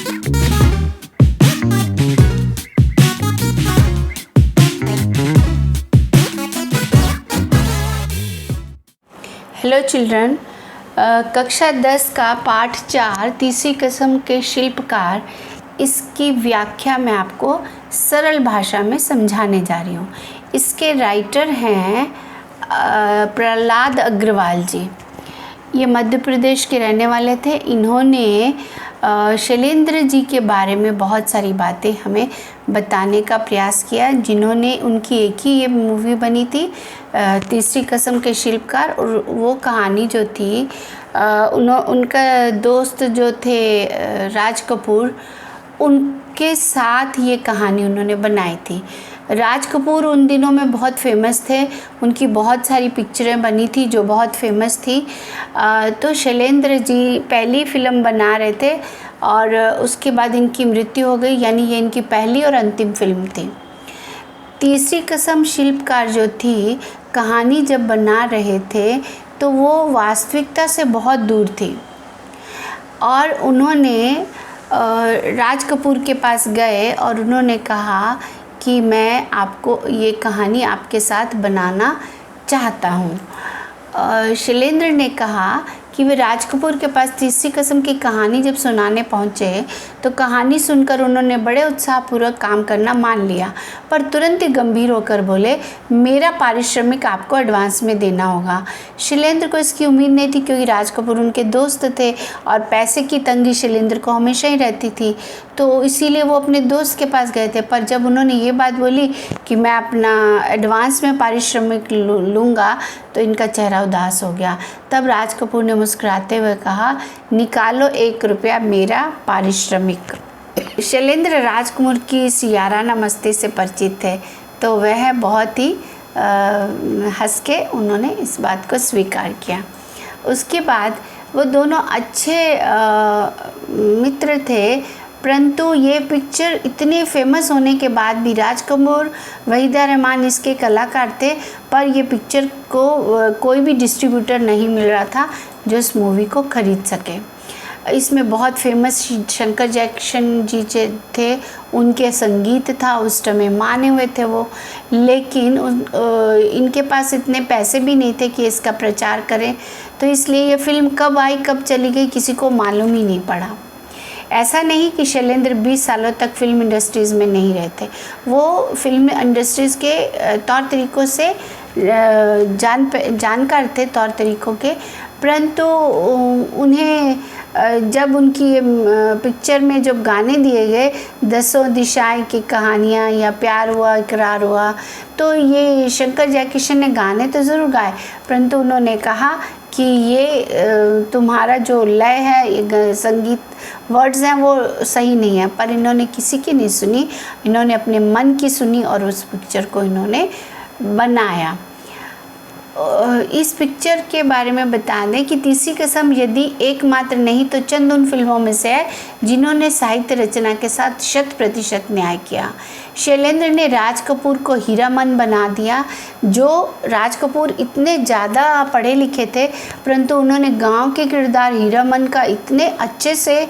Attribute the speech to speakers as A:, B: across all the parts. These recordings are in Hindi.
A: हेलो चिल्ड्रन, कक्षा 10 का पाठ 4 तीसरी कसम के शिल्पकार, इसकी व्याख्या मैं आपको सरल भाषा में समझाने जा रही हूँ। इसके राइटर हैं प्रहलाद अग्रवाल जी। ये मध्य प्रदेश के रहने वाले थे। इन्होंने शैलेंद्र जी के बारे में बहुत सारी बातें हमें बताने का प्रयास किया, जिन्होंने उनकी एक ही ये मूवी बनी थी तीसरी कसम के शिल्पकार। और वो कहानी जो थी उनका दोस्त जो थे राज कपूर, उनके साथ ये कहानी उन्होंने बनाई थी। राज कपूर उन दिनों में बहुत फेमस थे, उनकी बहुत सारी पिक्चरें बनी थी जो बहुत फेमस थी। तो शैलेंद्र जी पहली फ़िल्म बना रहे थे और उसके बाद इनकी मृत्यु हो गई, यानी ये इनकी पहली और अंतिम फिल्म थी। तीसरी कसम शिल्पकार जो थी, कहानी जब बना रहे थे तो वो वास्तविकता से बहुत दूर थी और उन्होंने राज कपूर के पास गए और उन्होंने कहा कि मैं आपको ये कहानी आपके साथ बनाना चाहता हूँ। शैलेंद्र ने कहा कि वे राज कपूर के पास तीसरी कसम की कहानी जब सुनाने पहुँचे तो कहानी सुनकर उन्होंने बड़े उत्साहपूर्वक काम करना मान लिया, पर तुरंत ही गंभीर होकर बोले, मेरा पारिश्रमिक आपको एडवांस में देना होगा। शैलेंद्र को इसकी उम्मीद नहीं थी, क्योंकि राज कपूर उनके दोस्त थे और पैसे की तंगी शैलेंद्र को हमेशा ही रहती थी, तो इसीलिए वो अपने दोस्त के पास गए थे। पर जब उन्होंने ये बात बोली कि मैं अपना एडवांस में पारिश्रमिक लूँगा, तो इनका चेहरा उदास हो गया। तब राज कपूर ने मुस्कुराते हुए कहा, निकालो 1 रुपया मेरा पारिश्रमिक। शैलेंद्र राजकुमार की इस याराना मस्ती से परिचित थे, तो वह बहुत ही हंस के उन्होंने इस बात को स्वीकार किया। उसके बाद वो दोनों अच्छे मित्र थे, परंतु ये पिक्चर इतने फेमस होने के बाद भी राज कपूर, वहीदा रहमान इसके कलाकार थे, पर ये पिक्चर को कोई भी डिस्ट्रीब्यूटर नहीं मिल रहा था जो इस मूवी को खरीद सके। इसमें बहुत फेमस शंकर जयकिशन जी थे, उनके संगीत था, उस समय माने हुए थे वो, लेकिन इनके पास इतने पैसे भी नहीं थे कि इसका प्रचार करें, तो इसलिए ये फिल्म कब आई कब चली गई किसी को मालूम ही नहीं पड़ा। ऐसा नहीं कि शैलेंद्र 20 सालों तक फिल्म इंडस्ट्रीज़ में नहीं रहते, वो फिल्म इंडस्ट्रीज़ के तौर तरीक़ों से जानकार थे तौर तरीक़ों के, परंतु उन्हें जब उनकी पिक्चर में जब गाने दिए गए, 10 दिशाएं की कहानियाँ या प्यार हुआ इकरार हुआ, तो ये शंकर जयकिशन ने गाने तो ज़रूर गाए, परंतु उन्होंने कहा कि ये तुम्हारा जो लय है, ये संगीत वर्ड्स हैं वो सही नहीं है। पर इन्होंने किसी की नहीं सुनी, इन्होंने अपने मन की सुनी और उस पिक्चर को इन्होंने बनाया। इस पिक्चर के बारे में बता दें कि तीसरी कसम यदि एकमात्र नहीं तो चंद उन फिल्मों में से है जिन्होंने साहित्य रचना के साथ 100% न्याय किया। शैलेंद्र ने राज कपूर को हीरामन बना दिया। जो राज कपूर इतने ज़्यादा पढ़े लिखे थे, परंतु उन्होंने गांव के किरदार हीरामन का इतने अच्छे से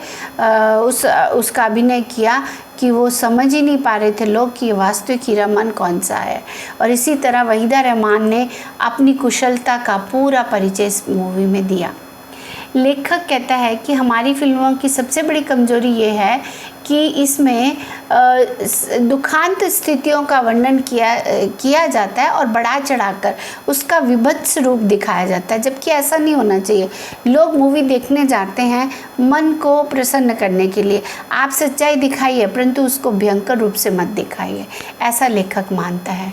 A: उसका अभिनय किया कि वो समझ ही नहीं पा रहे थे लोग कि वास्तविक हीरामन कौन सा है। और इसी तरह वहीदा रहमान ने अपनी कुशलता का पूरा परिचय इस मूवी में दिया। लेखक कहता है कि हमारी फिल्मों की सबसे बड़ी कमजोरी ये है कि इसमें दुखांत स्थितियों का वर्णन किया जाता है और बढ़ा चढ़ाकर उसका विभत्स रूप दिखाया जाता है, जबकि ऐसा नहीं होना चाहिए। लोग मूवी देखने जाते हैं मन को प्रसन्न करने के लिए, आप सच्चाई दिखाइए परंतु उसको भयंकर रूप से मत दिखाइए, ऐसा लेखक मानता है।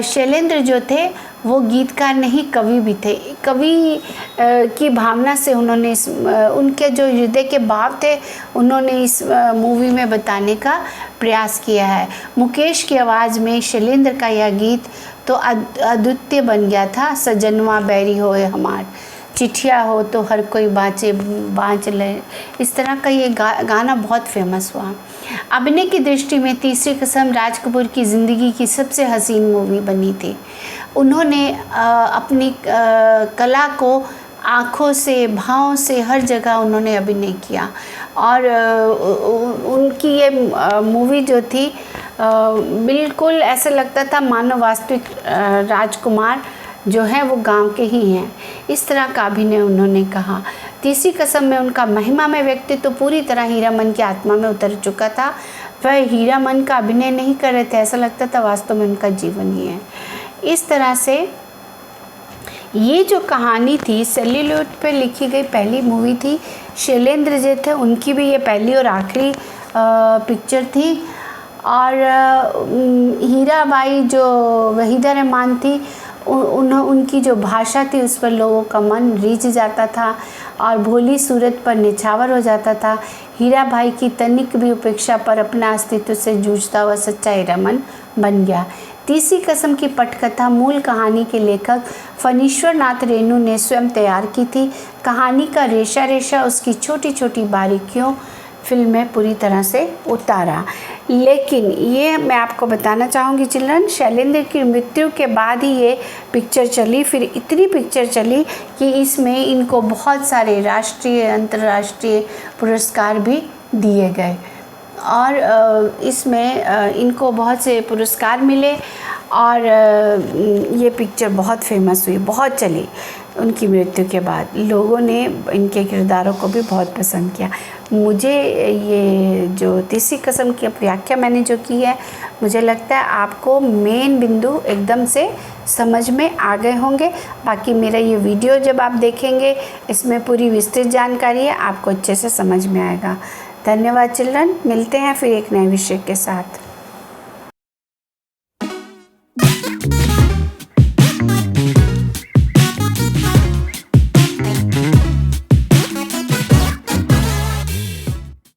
A: शैलेंद्र जो थे वो गीतकार नहीं कवि भी थे। कवि की भावना से उन्होंने उनके जो हृदय के भाव थे उन्होंने इस मूवी में बताने का प्रयास किया है। मुकेश की आवाज़ में शैलेंद्र का यह गीत तो अद्वितीय बन गया था। सजनवा बैरी होए हमार, चिट्ठिया हो तो हर कोई बाँच ले, इस तरह का ये गाना बहुत फेमस हुआ। अभिनय की दृष्टि में तीसरी कसम राज कपूर की ज़िंदगी की सबसे हसीन मूवी बनी थी। उन्होंने अपनी कला को आँखों से, भावों से, हर जगह उन्होंने अभिनय किया। और उनकी ये मूवी जो थी बिल्कुल ऐसा लगता था मानो वास्तविक राजकुमार जो हैं वो गांव के ही हैं, इस तरह का अभिनय उन्होंने कहा। तीसरी कसम में उनका महिमा में व्यक्तित्व तो पूरी तरह हीरामन की आत्मा में उतर चुका था। वह हीरामन का अभिनय नहीं कर रहे थे, ऐसा लगता था वास्तव में उनका जीवन ही है। इस तरह से ये जो कहानी थी सेल्यूलोइड पे लिखी गई पहली मूवी थी। शैलेंद्र जी थे, उनकी भी ये पहली और आखिरी पिक्चर थी। और हीराबाई जो वहीदा रहमान थी, उनकी जो भाषा थी उस पर लोगों का मन रीझ जाता था और भोली सूरत पर निछावर हो जाता था। हीराबाई की तनिक भी उपेक्षा पर अपना अस्तित्व से जूझता हुआ सच्चा हीरामन बन गया। तीसरी कसम की पटकथा मूल कहानी के लेखक फणीश्वर नाथ रेणु ने स्वयं तैयार की थी। कहानी का रेशा रेशा, उसकी छोटी छोटी बारीकियों फिल्म में पूरी तरह से उतारा। लेकिन ये मैं आपको बताना चाहूँगी चिल्ड्रन, शैलेंद्र की मृत्यु के बाद ही ये पिक्चर चली। फिर इतनी पिक्चर चली कि इसमें इनको बहुत सारे राष्ट्रीय अंतर्राष्ट्रीय पुरस्कार भी दिए गए और इसमें इनको बहुत से पुरस्कार मिले और ये पिक्चर बहुत फेमस हुई, बहुत चली। उनकी मृत्यु के बाद लोगों ने इनके किरदारों को भी बहुत पसंद किया। मुझे ये जो तीसरी कसम की व्याख्या मैंने जो की है, मुझे लगता है आपको मेन बिंदु एकदम से समझ में आ गए होंगे। बाकी मेरा ये वीडियो जब आप देखेंगे इसमें पूरी विस्तृत जानकारी है, आपको अच्छे से समझ में आएगा। धन्यवाद चिल्ड्रन, मिलते हैं फिर एक नए विषय के साथ।